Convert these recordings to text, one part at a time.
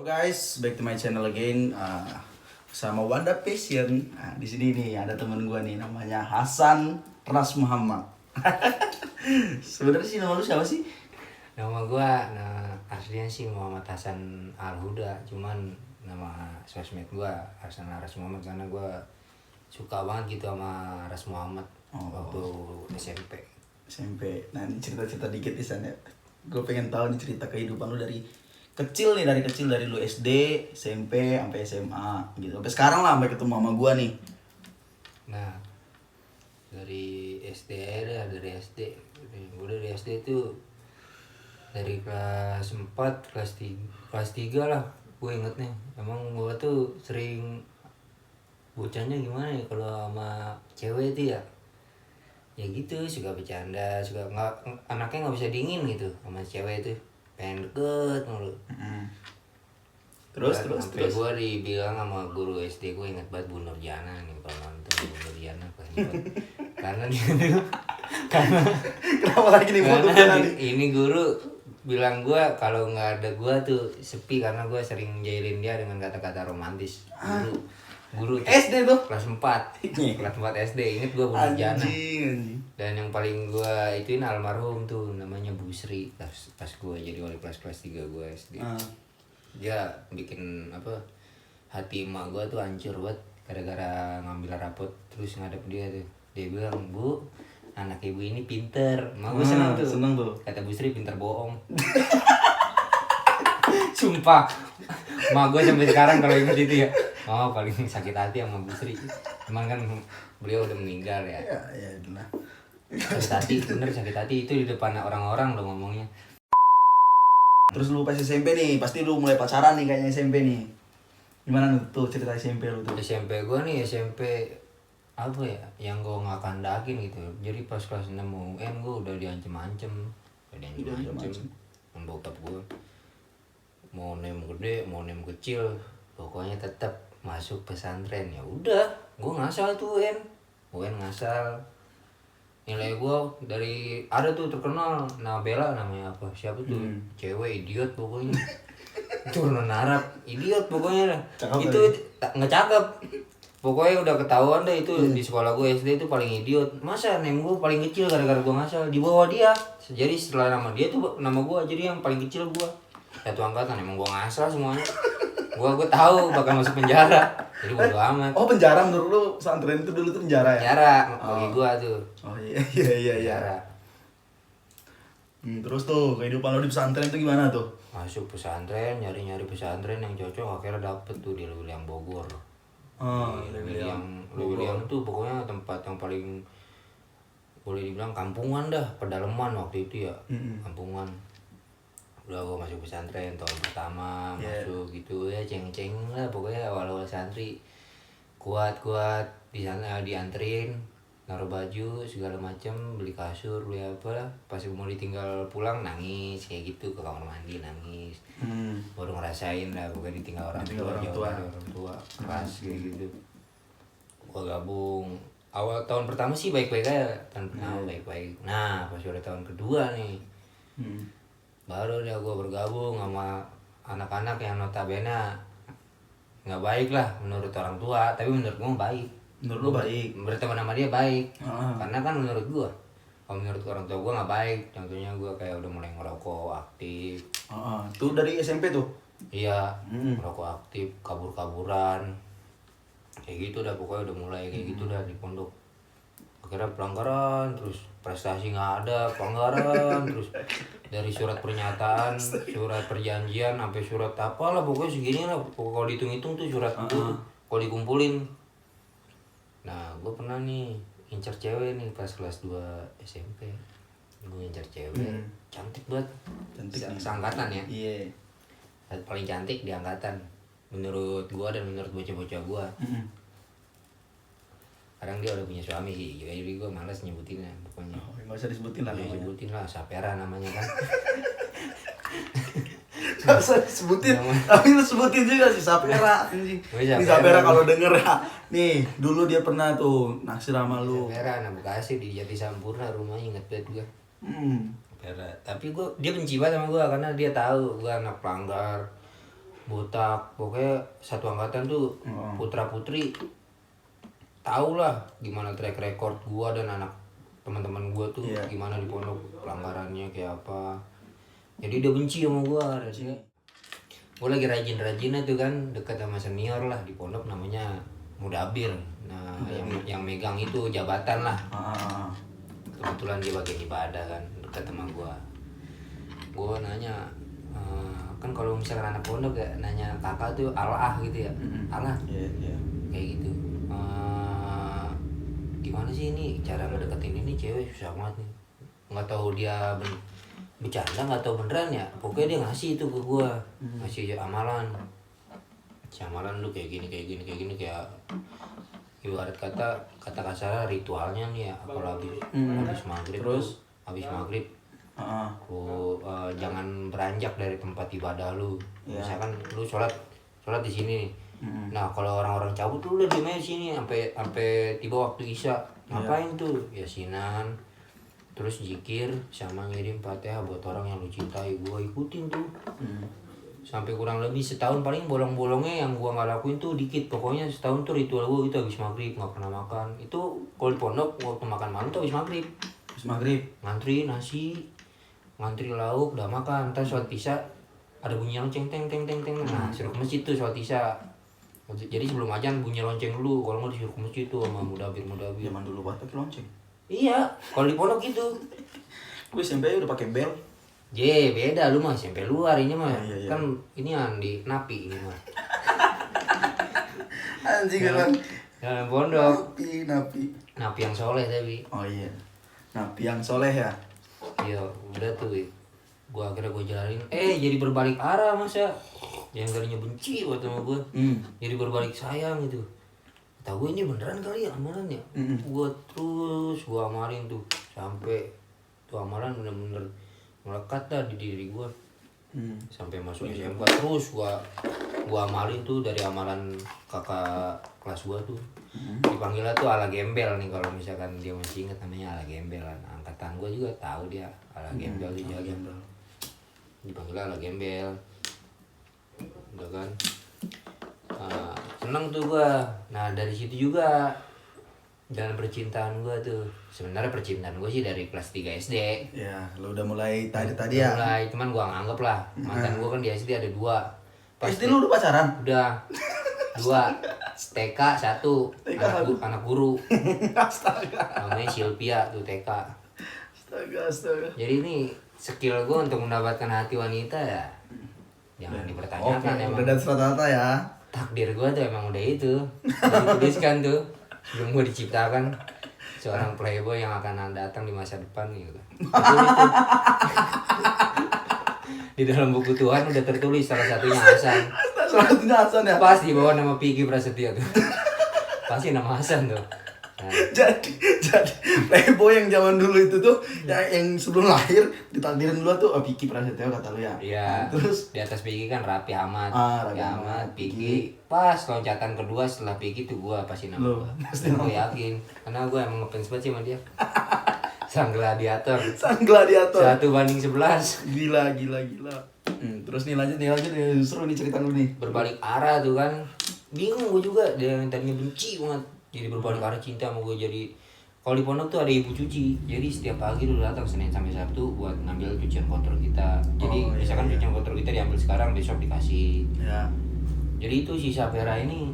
Halo guys, back to my channel again. Sama Wanda Passion. Nah, di sini nih ada temen gue nih namanya Hasan Ras Muhammad. Sebenarnya sih nama lu siapa sih? Nama gua, aslinya sih Muhammad Hasan Al Huda, cuman nama sosmed gua Hasan Ras Muhammad karena gua suka banget gitu sama Ras Muhammad waktu SMP. SMP. Nah ini cerita-cerita dikit di sana. Gue pengen tahu nih cerita kehidupan lu dari kecil nih, dari lu SD, SMP, sampai SMA gitu. Sampai sekarang lah, sampai ketemu sama gua nih. Nah, dari SD ya, dari SD. Gua dari SD itu dari kelas 4, kelas 3 lah gue ingetnya. Emang gue tuh sering bocahnya gimana ya kalau sama cewek itu ya gitu, suka bercanda, suka anaknya nggak bisa dingin gitu sama cewek itu, pengen deket mulu. Terus Sampai gue dibilang sama guru SD gue, inget banget, Bu Nurjana nih, kalau nonton Bu Nurjana kelas 4. Karena dia tuh Kenapa lagi nih foto ini guru bilang gue kalau nggak ada gue tuh sepi, karena gue sering jailin dia dengan kata-kata romantis. Guru SD tuh kelas 4 kelas 4 SD, inget gue Bu Nurjana. Anjing. Dan yang paling gue ituin almarhum tuh namanya Bu Sri, pas gue jadi wali kelas 3 gue SD. Dia bikin hati emak gue tuh hancur banget gara-gara ngambil rapot terus ngadep dia tuh. Dia bilang, "Bu, anak ibu ini pinter." Emak gue seneng tuh. Kata Bu Sri, pinter bohong. Sumpah, emak gue sampai sekarang kalau inget itu ya, oh paling sakit hati sama Bu Sri. Emang kan beliau udah meninggal ya. Ya udah. Sakit hati, bener sakit hati itu di depan orang-orang lo ngomongnya. Terus lu pas SMP nih, pasti lu mulai pacaran nih kayaknya SMP nih. Gimana tuh cerita SMP lu tuh? SMP gue nih, SMP apa ya, yang gue gak kandakin gitu. Jadi pas kelas 6 UN gue udah diancem-ancem. Sama bokap gue. Mau nem gede, mau nem kecil, pokoknya tetap masuk pesantren. Ya udah, gue ngasal tuh UN ngasal. Nilai gue dari ada tuh terkenal Nabela namanya, apa siapa tuh, cewek idiot pokoknya. Turunan Arab, idiot pokoknya dah. Itu nggak cakep. Pokoknya udah ketahuan deh itu di sekolah gue SD itu paling idiot. Masa nem gue paling kecil gara-gara gue ngasal, di bawah dia. Jadi setelah nama dia tuh nama gue jadi yang paling kecil gue. Satu angkatan, emang gue ngasal semuanya. Gue tahu bakal masuk penjara. Jadi bodo amat. Oh, penjara menurut lu pesantren itu dulu tuh penjara ya? Penjara bagi gue tuh. Oh iya. Penjara. Terus tuh kehidupan lu di pesantren itu gimana tuh? Masuk pesantren, nyari pesantren yang cocok, akhirnya dapet tuh di Lewiliang Bogor. Lewiliang tuh pokoknya tempat yang paling boleh dibilang kampungan dah, pedalaman waktu itu ya. Kampungan. Udah gue masuk pesantren tahun pertama, masuk gitu ya, ceng-ceng lah pokoknya awal-awal santri. Kuat di sana, dianterin, naruh baju segala macam, beli kasur, beli apa lah. Pas mau ditinggal pulang nangis kayak gitu, ke kamar mandi nangis. Baru ngerasain lah pokoknya ditinggal orang tua keras kayak gitu. Gua gabung awal tahun pertama sih baik-baik aja, baik-baik. Nah pas udah tahun kedua nih, baru dia gue bergabung sama anak-anak yang notabene nggak baik lah menurut orang tua, tapi menurut gue baik. Menurut lu baik? Berteman sama dia baik. Karena kan menurut gue, kalau menurut orang tua gue nggak baik. Contohnya gue kayak udah mulai ngerokok aktif. Tuh dari SMP tuh? Iya, ngerokok aktif, kabur-kaburan, kayak gitu dah, pokoknya udah mulai kayak gitu dah di pondok. Akhirnya pelanggaran terus, prestasi nggak ada, pelanggaran terus, dari surat pernyataan, surat perjanjian, sampai surat apalah pokoknya segini lah. Kalau dihitung-hitung tuh surat itu kalau dikumpulin. Nah gue pernah nih incer cewek nih pas kelas 2 SMP. Gue incer cewek, cantik banget, seangkatan ya. Iya. Paling cantik di angkatan menurut gue dan menurut bocah-bocah gue. Sekarang dia udah punya suami sih, jadi gue malas nyebutinnya pokoknya. Nggak usah disebutin lah. Disebutin lah, Sapera namanya kan. Nggak usah disebutin, tapi lu sebutin juga sih Sapera. Ini Sapera kalau denger ya. Nih, dulu dia pernah tuh naksir sama lu. Sapera anak Bekasi di Jati Sampurna, rumahnya inget banget gue. Sapera. Tapi dia benci banget sama gue karena dia tahu gue anak pelanggar. botak, pokoknya satu angkatan tuh Oh. putra putri tau lah gimana track record gua dan anak teman-teman gua tuh Iya. gimana di pondok pelanggarannya kayak apa. Jadi dia benci sama gua rasanya. Gua lagi rajin-rajinnya tuh kan dekat sama senior lah di pondok namanya Mudabir. Nah, yang megang itu jabatan lah. Ah. Kebetulan dia bagian ibadah kan dekat sama gua. Gua nanya kan kalau misalkan anak pondok ya nanya kakak tuh Allah gitu ya. Allah Iya. kayak gitu. Gimana sih ini cara ngedeketin ini cewek susah banget nih. Nggak tahu dia bercanda nggak tahu beneran ya. Pokoknya dia ngasih itu ke gua, ngasih amalan. Si amalan lu kayak gini kayak ibarat kata kasar ritualnya nih ya kalau habis maghrib Terus? habis maghrib Ah. lu jangan beranjak dari tempat ibadah lu. Iya. Misalkan lu sholat di sini nih. Nah kalau orang-orang cabut lu udah diem aja sini sampai tiba waktu isya. Ngapain tuh? Yasinan, terus zikir sama ngirim Fatihah buat orang yang lu cintai. Gua ikutin tuh sampai kurang lebih setahun. Paling bolong-bolongnya yang gua nggak lakuin tuh dikit. Pokoknya setahun tuh ritual gua itu habis maghrib nggak pernah makan. Itu kalau di pondok waktu makan malam tuh habis maghrib. Habis maghrib. Ngantri nasi, ngantri lauk, udah makan. Ntar sholat isya ada bunyi lonceng teng. Nah suruh ke masjid tuh sholat isya. Jadi sebelum ajan bunyi lonceng dulu, kalau nggak disuruh ke masjid tuh sama mudabir. Zaman dulu banget pakai lonceng. Iya, kalau di pondok gitu. Gue SMP udah pakai bel. Beda lu mah sampai luar ini mah. Iya. Kan ini yang di napi ini mah. Anjing kan. Dalam pondok. Napi. Napi yang soleh tapi. Oh iya. Napi yang soleh ya. Iya, udah tuh. Gua akhirnya jalanin. Jadi berbalik arah masa. Yang tadinya benci buat sama gua. Jadi berbalik sayang gitu. Kata gue ini beneran kali ya amalan ya. Gua amalin tuh sampai tuh amalan bener-bener melekat dah di diri gua. Sampai masuk SMK terus gua amalin tuh dari amalan kakak kelas gua tuh. Dipanggilnya tuh ala gembel nih kalau misalkan dia masih ingat namanya ala gembel. Angkatan gua juga tahu dia ala gembel dia gembel. Dipanggilnya ala gembel. Udah kan. Seneng tuh gua. Nah dari situ juga dalam percintaan gua tuh. Sebenarnya percintaan gua sih dari kelas 3 SD. Ya, lu udah mulai tadi ya. Mulai, cuman gua nganggep lah. Mantan gua kan di SD ada 2. SD lu udah pacaran? Udah 2. TK 1. Anak guru. Astaga. Namanya Silvia tuh TK. Astaga. Jadi ini skill gua untuk mendapatkan hati wanita ya. Jangan dipertanyakan emang. Udah dari rata-rata ya. Takdir gue tuh emang udah itu. Udah dituliskan tuh sebelum gue diciptakan seorang playboy yang akan datang di masa depan gitu. Betul itu. Di dalam buku Tuhan udah tertulis salah satunya Hasan. Salah satunya Hasan ya. Pas di bawah nama Piki Prasetya tuh. Pasti nama Hasan tuh. Nah, Jadi playboy yang zaman dulu itu tuh yang sebelum lahir ditakdirin dulu tuh Vicky Prasetyo kata lu ya. iya. Nah, terus di atas Piki kan Raffi Ahmad. Raffi Ahmad, Piki. Pas loncatan kedua setelah Piki tuh gua pasti nama Lu, gua. pasti Gua yakin karena gua emang ngefans banget sih sama dia. Sang gladiator. sang gladiator. 1-11. Gila. Terus nih lanjut seru nih cerita lu nih. Berbalik arah tuh kan. Bingung gue juga, dia yang tadinya benci banget jadi berbalik arah cinta sama gue. Jadi kalau di pondok tuh ada ibu cuci, jadi setiap pagi dulu datang Senin sampai Sabtu buat ngambil cucian kotor kita. Jadi misalkan cucian kotor kita diambil sekarang, besok dikasih. Ya. Jadi itu si Sapera ini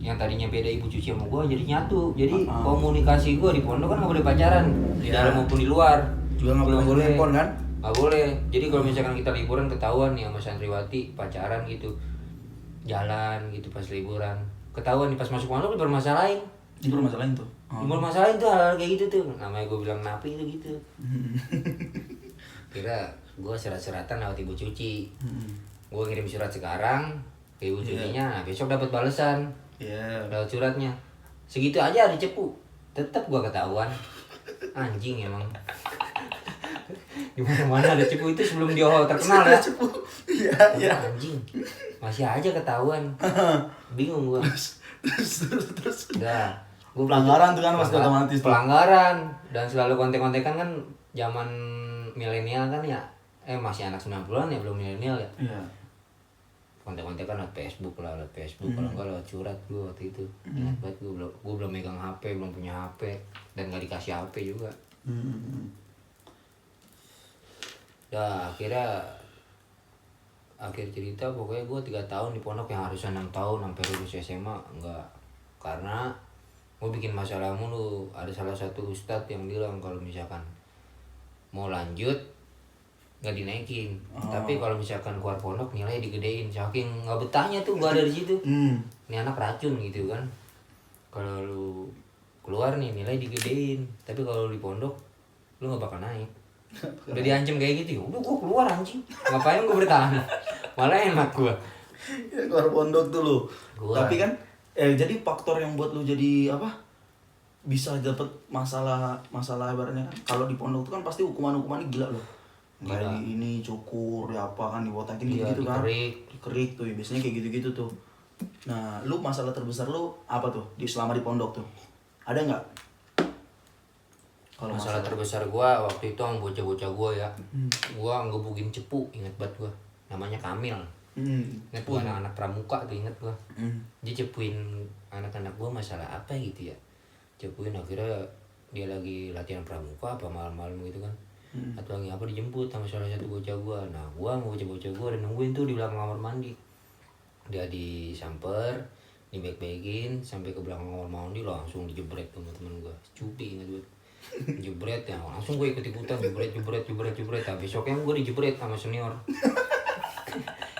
yang tadinya beda ibu cuci sama gue jadi nyatu. Jadi komunikasi gue di pondok kan nggak boleh pacaran di dalam maupun di luar. Juga nggak boleh handphone kan? Nggak boleh. Jadi kalau misalkan kita liburan ketahuan nih sama santriwati pacaran gitu, jalan gitu pas liburan ketahuan nih pas masuk pondok dipermasalahin. Dipermasalahin tuh. Dipermasalahin tuh hal kayak gitu tuh. Namanya gue bilang napi itu gitu. Kira gue surat-suratan lewat ibu cuci. Gue ngirim surat sekarang ke ibu cucinya, nah besok dapat balasan. Lewat suratnya. Segitu aja ada cepu. Tetap gue ketahuan. Anjing emang. Di mana-mana ada cepu itu sebelum dia terkenal ya. Iya. Anjing. Masih aja ketahuan. Bingung gua. Terus. Udah. Gua Pelanggaran tuh kan pasti otomatis tuh. Pelanggaran dan selalu kontek-kontekan kan zaman milenial kan ya. Masih anak 90-an ya, belum milenial ya. Iya. kontak-kontak kan lewat Facebook lah, kalau enggak lewat surat gue waktu itu. Ingat banget gue belum megang HP, belum punya HP dan nggak dikasih HP juga. Dah akhir cerita pokoknya gue 3 tahun di pondok yang harusnya 6 tahun sampai lulus SMA enggak, karena gue bikin masalah mulu. Ada salah satu ustadz yang bilang kalau misalkan mau lanjut nggak dinaikin, tapi kalau misalkan keluar pondok nilai digedein. Saking nggak betahnya tuh gue ada di situ. Ini anak racun gitu kan, kalau lu keluar nih nilai digedein, tapi kalau di pondok lu nggak bakal naik. Udah diancam kayak gitu, udah gue keluar anjing, ngapain gue bertahan, malah enak gue Ya, keluar pondok tuh lu. Keluar. Tapi kan jadi faktor yang buat lu jadi apa, bisa dapet masalah ibaratnya kan, kalau di pondok tuh kan pasti hukumannya gila loh. Kayak ini cukur ya apa kan, dibotakin gitu kan, dikerik tuh ya, biasanya kayak gitu tuh. Nah lu masalah terbesar lu apa tuh selama di pondok tuh, ada nggak? Kalau masalah terbesar gua waktu itu sama bocah-bocah gua ya, gua ngebukin cepu, inget banget gua, namanya Kamil. Inget gua, anak-anak pramuka tuh, inget gua. Dia cepuin anak-anak gua masalah apa gitu ya, cepuin akhirnya dia lagi latihan pramuka apa malam-malam gitu kan, atau lagi apa dijemput sama salah satu bocah gua. Nah gua sama bocah-bocah gua udah nungguin tuh di belakang kamar mandi. Dia disamper, dibeg-begin sampai ke belakang kamar mandi, langsung dijebret sama temen gua, cupi inget banget. Jebret ya, langsung gue ikut-ikutan jebret. Nah, besoknya gue dijebret sama senior.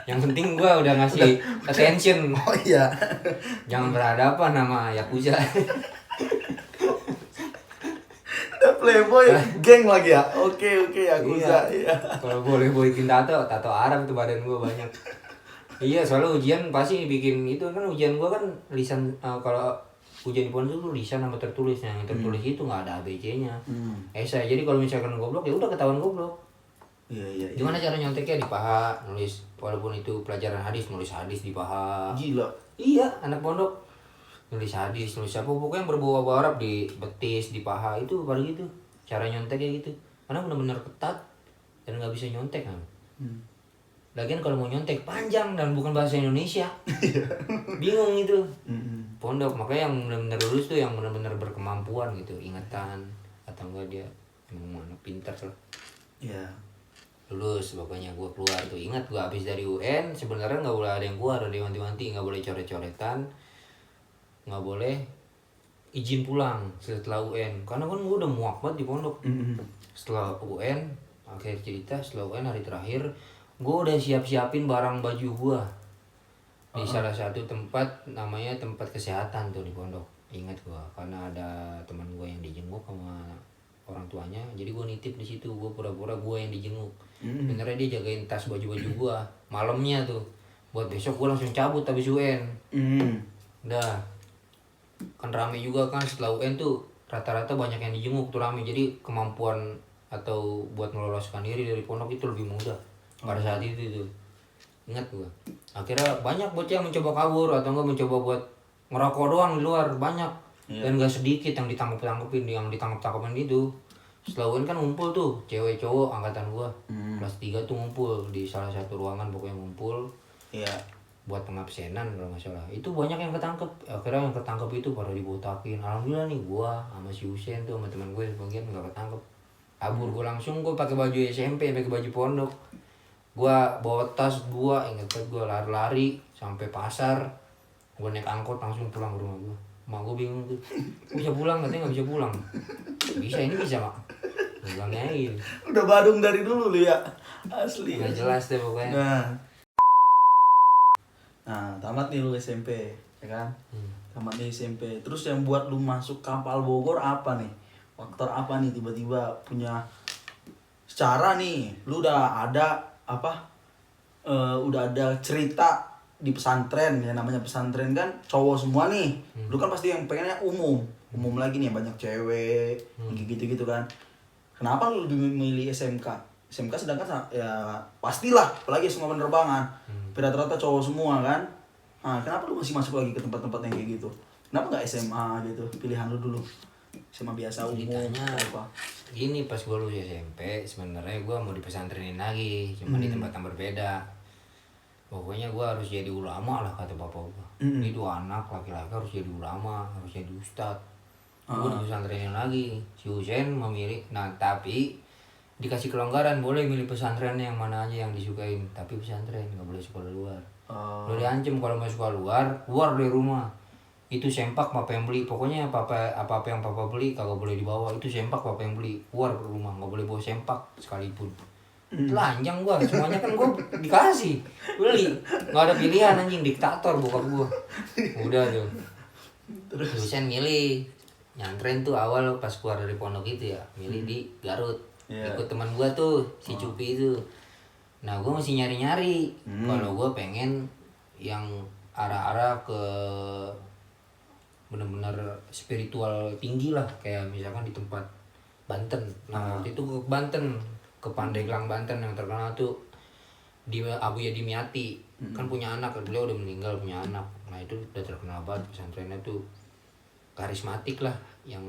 Yang penting gue udah ngasih attention. Oh iya. Jangan berhadapan sama Yakuza. Udah playboy, geng lagi ya. Oke Yakuza. Iya. Kalau boleh bikin tato Arab tuh badan gue banyak. Iya, soalnya ujian pasti bikin itu kan, ujian gue kan lisan, kalau ujian di pondok tuh lisan sama tertulis. Yang tertulis itu nggak ada ABC-nya. Esai. Jadi kalau misalkan goblok ya udah ketahuan goblok. Iya. Gimana cara nyonteknya? Di paha nulis, walaupun itu pelajaran hadis, nulis hadis di paha. Gila. Iya, anak pondok nulis hadis, nulis apa pokoknya yang berbau-bau Arab di betis, di paha, itu pada gitu. Cara nyonteknya gitu. Karena benar-benar ketat dan nggak bisa nyontek kan. Lagian kalau mau nyontek panjang dan bukan bahasa Indonesia. Bingung gitu. Pondok, makanya yang benar-benar lulus tuh yang benar-benar berkemampuan gitu, ingatan atau enggak dia emang anak pintar lah. Iya. Lulus pokoknya gue keluar tuh. Ingat gue habis dari UN sebenarnya nggak boleh ada yang keluar, ada yang wanti-wanti, nggak boleh coret-coretan, nggak boleh izin pulang setelah UN, karena kan gue udah muak banget di pondok. Setelah UN, akhir cerita setelah UN hari terakhir, gue udah siap-siapin barang baju gue di salah satu tempat, namanya tempat kesehatan tuh di pondok. Ingat gue, karena ada teman gue yang dijenguk sama orang tuanya, jadi gue nitip di situ. Gue pura-pura gue yang dijenguk, benernya dia jagain tas baju-baju gue malamnya tuh, buat besok gue langsung cabut habis UN. Udah kan rame juga kan setelah UN tuh, rata-rata banyak yang dijenguk tuh, rame. Jadi kemampuan atau buat meloloskan diri dari pondok itu lebih mudah pada saat itu tuh. Ingat gua, akhirnya banyak bocah yang mencoba kabur atau enggak mencoba buat ngerokok doang di luar, banyak. Dan gak sedikit yang ditangkepin gitu. Setelah UN kan ngumpul tuh cewek cowok angkatan gua, kelas 3 tuh ngumpul di salah satu ruangan, pokoknya ngumpul. Iya. Buat pengabsenan kalau nggak salah. Itu banyak yang ketangkep. Akhirnya yang ketangkep itu pada dibotakin. Alhamdulillah nih gua sama si Husen tuh sama teman gue sebagian nggak ketangkep. Kabur gua langsung, gua pakai baju SMP, pakai baju pondok. Gua bawa tas gua, ingat banget gua lari-lari sampai pasar. Gua naik angkot langsung pulang ke rumah gua. Mak gua bingung tuh. Bisa pulang, katanya nggak bisa pulang. Bisa, ini bisa mak. Gua bilangnya Udah Badung dari dulu lu ya. Asli. nggak jelas deh pokoknya. Nah, tamat nih lu SMP, ya kan? Tamat nih SMP. Terus yang buat lu masuk kapal Bogor apa nih? Faktor apa nih tiba-tiba punya, secara nih lu udah ada apa? Udah ada cerita di pesantren, ya namanya pesantren kan cowok semua nih. Lu kan pasti yang pengennya umum lagi nih, banyak cewek, gitu-gitu kan. Kenapa lu lebih memilih SMK? SMK sedangkan ya pastilah, apalagi semua penerbangan, rata-rata cowok semua kan. Nah, kenapa lu masih masuk lagi ke tempat-tempat yang kayak gitu? Kenapa nggak SMA gitu, pilihan lu dulu? SMA biasa umum Ceritanya apa? gini, pas gue lulus SMP sebenarnya gue mau di pesantrenin lagi, cuma di tempat yang berbeda. pokoknya gue harus jadi ulama lah kata bapak gue. Itu anak laki-laki harus jadi ulama, harus jadi ustad. Gue di pesantren lagi, si Husein memilih. Nah tapi dikasih kelonggaran, boleh milih pesantren yang mana aja yang disukain, tapi pesantren nggak boleh sekolah luar. Lo diancam kalau mau sekolah luar, keluar dari rumah. Itu sempak papa yang beli, pokoknya apa yang papa beli kagak boleh dibawa. Itu sempak papa yang beli, keluar ke rumah nggak boleh bawa sempak sekalipun. Telanjang gua, semuanya kan gua dikasih beli, nggak ada pilihan anjing, diktator bokap gua. Udah tuh terus Husein milih nyantren tuh awal pas keluar dari pondok itu ya, milih di Garut. Ikut teman gua tuh si Cupi itu. Nah gua masih nyari-nyari kalau gua pengen yang arah-arah ke benar-benar spiritual tinggi lah, kayak misalkan di tempat Banten. Nah waktu itu ke Banten, ke Pandeglang Banten yang terkenal tuh di Abuya Dimyati. Kan punya anak, beliau udah meninggal, punya anak. Nah itu udah terkenal banget pesantrennya tuh, karismatik lah, yang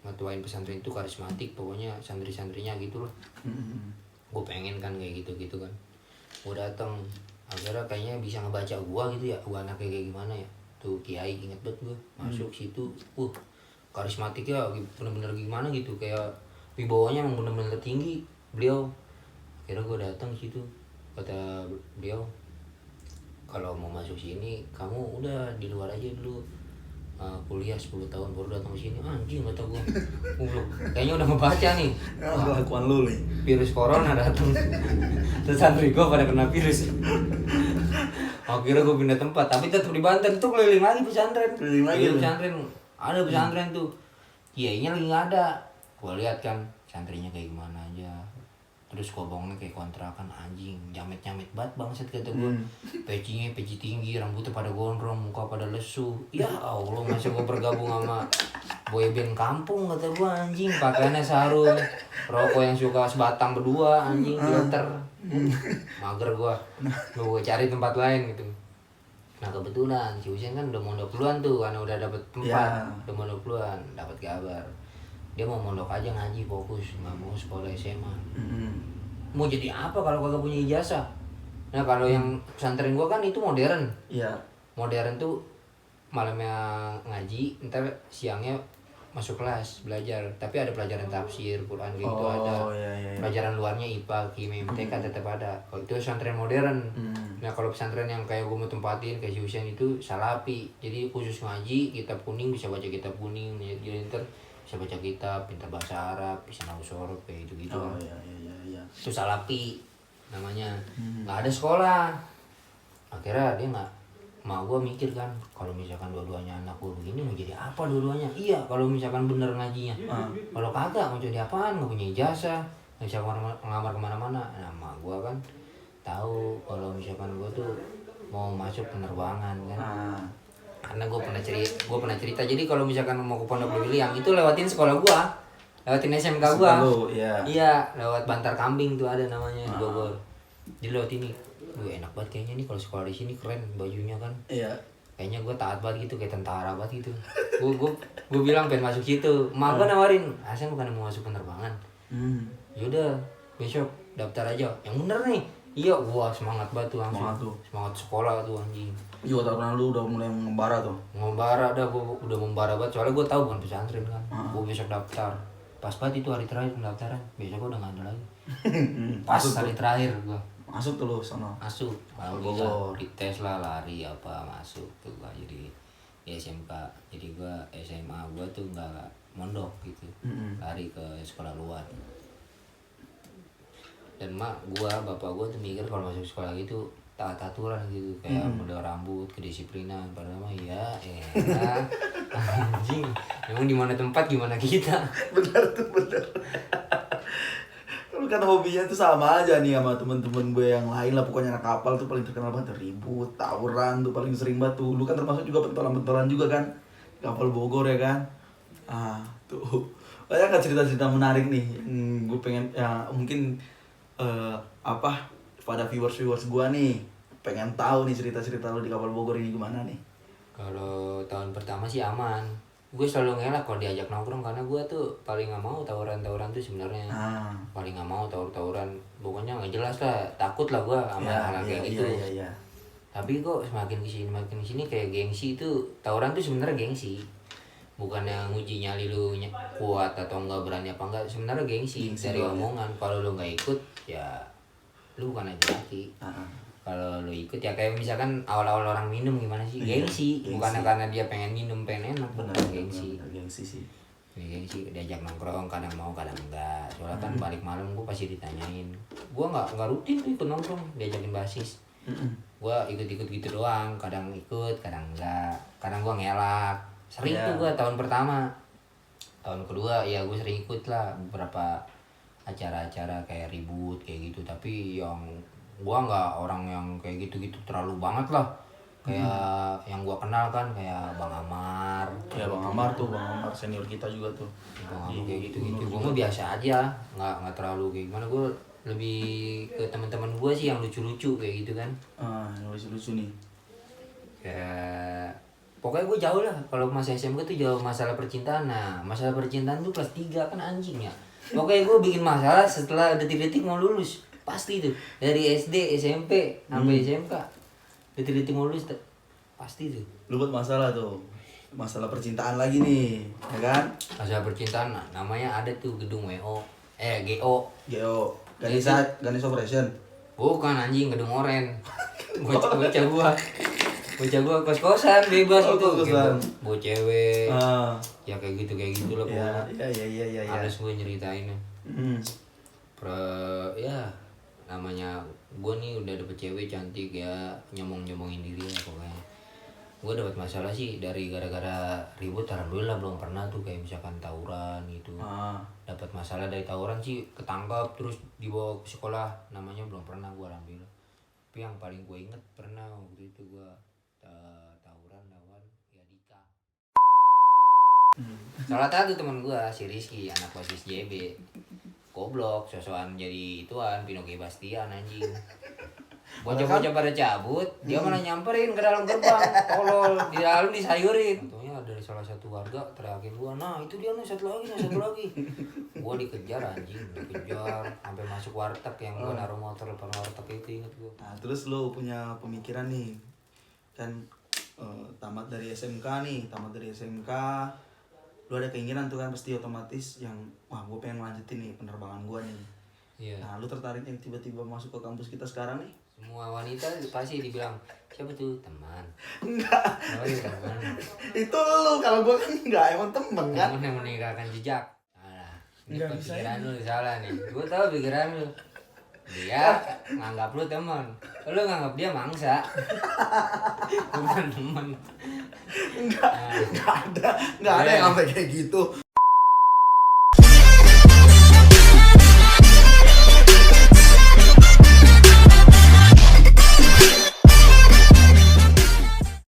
ngetuain pesantren itu karismatik, pokoknya santri-santrinya gitu lah. Gue pengen kan kayak gitu kan. Gue datang, akhirnya kayaknya bisa ngebaca gua gitu ya, gua anaknya kayak gimana ya. Tuh Kiai inget banget gue masuk situ, karismatiknya bener-bener gimana gitu, kayak wibawanya emang bener-bener tinggi beliau. Akhirnya gue datang situ, kata beliau kalau mau masuk sini kamu udah di luar aja dulu, kuliah 10 tahun baru datang ke sini. Anjing kata gue, kayaknya udah ngebaca nih kelakuan lu nih, virus corona datang. Terus santri gue pada kena virus. Akhirnya gue pindah tempat, tapi tetap di Banten tuh, keliling lagi pesantren. Keliling lagi pesantren, ada pesantren tuh, kiainya lagi nggak ada. Gue lihat kan santrinya kayak gimana aja. Terus gue bangunnya kayak kontrakan, anjing jamet-jamet banget bangset kata gue. Peci tinggi, rambutnya pada gondrong, muka pada lesu. Ya Allah, masa gue bergabung sama boyband kampung kata gue, anjing pakaiannya sarung, rokok yang suka sebatang berdua, anjing filter. Mager gue cari tempat lain gitu. Nah kebetulan si Husein kan udah mondok duluan tuh, karena udah dapet tempat, udah mondok duluan, dapat kabar dia mau mondok aja ngaji fokus, nggak mau sekolah SMA. Mau jadi apa kalau kagak punya ijazah? Nah kalau yang pesantren gua kan itu modern. Modern tuh malamnya ngaji, ntar siangnya masuk kelas belajar, tapi ada pelajaran tafsir Quran gitu, ada pelajaran luarnya IPA, Kimia, MTK tetap ada. Kalau itu pesantren modern. Nah kalau pesantren yang kayak gue mau tempatin kayak si Husein itu Salafi, jadi khusus ngaji, kitab kuning, bisa baca kitab kuning, jadi ntar bisa baca kitab, pintar bahasa Arab, bisa nahu sorot kayak gitu kan. Itu Salafi namanya. Nggak ada sekolah. Akhirnya dia nggak, mak gue mikir kan, kalau misalkan dua-duanya anak gue begini mau jadi apa dua-duanya? Iya kalau misalkan bener ngajinya. Kalau kagak mau jadi apaan, nggak punya ijazah, nggak bisa ngelamar kemana-mana. Nah mak gue kan tahu kalau misalkan gue tuh mau masuk penerbangan kan. Karena gue pernah cerita, jadi kalau misalkan mau ke Pondok Beliang itu lewatin sekolah gue, lewatin SMK gue. Iya lewat Bantar Kambing tuh ada namanya di Bogor. Jadi lewat ini. Enak banget kayaknya nih kalau sekolah di sini, keren bajunya kan. Kayaknya gue taat banget gitu, kayak tentara banget gitu. Gue bilang pengen masuk situ. Mak gue nawarin, Hasan bukan mau masuk penerbangan. Yaudah besok daftar aja. Yang bener nih. Iya, wah semangat banget tuh langsung. Semangat sekolah tuh anjing. Iya, tahun lalu udah mulai mengembara tuh. Mengembara dah, gue udah membara banget. Soalnya gue tahu bukan pesantren kan. Gue besok daftar. Pas banget itu hari terakhir pendaftaran. Besok gue udah gak ada lagi. Pas hari terakhir gue. Masuk tuh lu sana. Masuk. Alhamdulillah dites lah, lari apa masuk tuh gua jadi di SMK. Jadi gua SMA gua tuh nggak mondok gitu. Lari ke sekolah luar. Dan bapak gua tuh mikir kalau masuk sekolah gitu taat aturan gitu, kayak model rambut, kedisiplinan. Padahal mah anjing. Emang di mana tempat gimana kita? Benar. Lu kan hobinya tuh sama aja nih sama temen-temen gue yang lain lah, pokoknya anak kapal tuh paling terkenal banget, ribut, tawuran tuh paling sering banget tuh. Lu kan termasuk juga pentolan-pentolan juga kan, kapal Bogor ya kan. Tuh banyak kan cerita-cerita menarik nih. Gue pengen ya mungkin pada viewers gue nih pengen tahu nih cerita-cerita lu di kapal Bogor ini gimana nih. Kalau tahun pertama sih aman, gue selalu ngelak kalau diajak nongkrong karena gue tuh paling nggak mau tawuran tuh sebenarnya. Paling nggak mau tawuran, pokoknya nggak jelas lah, takut lah gue sama hal kayak gitu. Tapi kok semakin kesini kayak gengsi itu, tawuran tuh sebenarnya gengsi, bukannya nguji nyali lu kuat atau enggak, berani apa enggak, sebenarnya gengsi dari omongan. Kalau lu nggak ikut ya lu bukan aja laki. Kalau lu ikut ya kayak misalkan awal-awal orang minum gimana sih, gengsi. Bukannya karena dia pengen minum pengen enak, bener gengsi. Gengsi sih. Gengsi, diajak nongkrong kadang mau kadang enggak. Soalnya kan balik malam gue pasti ditanyain. Gue nggak rutin tuh ikut nongkrong, diajakin basis. Gue ikut gitu doang, kadang ikut kadang enggak. Kadang gue ngelak. Sering tuh gue tahun pertama. Tahun kedua ya gue sering ikut lah beberapa acara-acara kayak ribut kayak gitu. Tapi yang gua nggak orang yang kayak gitu-gitu terlalu banget lah, kayak yang gua kenal kan kayak Bang Amar. Ya Bang Amar senior kita juga tuh. Bang Amar kayak gitu-gitu. Gua mah biasa aja, nggak terlalu kayak gimana. Gua lebih ke teman-teman gua sih yang lucu-lucu kayak gitu kan. Yang lucu-lucu nih. Kayak pokoknya gua jauh lah kalau masa SMK tuh jauh masalah percintaan. Nah masalah percintaan tuh kelas 3 kan anjing ya. Pokoknya gua bikin masalah setelah detik-detik mau lulus. Pasti tuh dari SD, SMP sampai SMK detik-detik mau lulus pasti tuh lu buat masalah percintaan lagi nih, ya kan? Masalah percintaan namanya ada tuh gedung GO Ganesha Operation. bukan anjing, gedung oren. bocah gua kos-kosan bebas itu gitu. Bawa cewek ya kayak gitu lah pokoknya. Iya. Harus gue nyeritainnya. Ya namanya gue nih udah dapet cewek cantik ya, nyomongin diri ya pokoknya. Gue dapet masalah sih dari gara-gara ribut, alhamdulillah belum pernah tuh kayak misalkan tawuran gitu. Dapat masalah dari tawuran sih, ketangkap terus dibawa ke sekolah, namanya belum pernah gue, alhamdulillah. Tapi yang paling gue inget pernah waktu itu gue tawuran lawan ya Dika. Salah satu teman gue si Rizky, anak basis JB. Goblok, sosokan jadi ituan Pinoki Bastian anjing. Bocah-bocah pada cabut, dia malah nyamperin ke dalam gerbang, tolol, di dalam disayurin. Untungnya dari salah satu warga teriakin gua, nah itu dia nih satu lagi. Gua dikejar anjing, sampai masuk warteg yang gua naruh motor depan warteg itu, inget gua. Nah terus lu punya pemikiran nih, kan tamat dari SMK, lu ada keinginan tuh kan pasti otomatis yang wah gue pengen lanjutin nih penerbangan gue nih. Iya. Nah lu tertarik yang tiba-tiba masuk ke kampus kita sekarang nih? Semua wanita pasti dibilang siapa tuh teman. Enggak. Oh iya teman. Itu lu, kalau gue kan enggak, emang temen kan. Temen yang meninggalkan jejak. Nah, ini Nggak bisa pikiran lu salah nih. Gue tahu pikiran lu. Dia nganggap lu teman, lu nganggap dia mangsa. Bukan teman. Enggak ada yang sampai kayak gitu.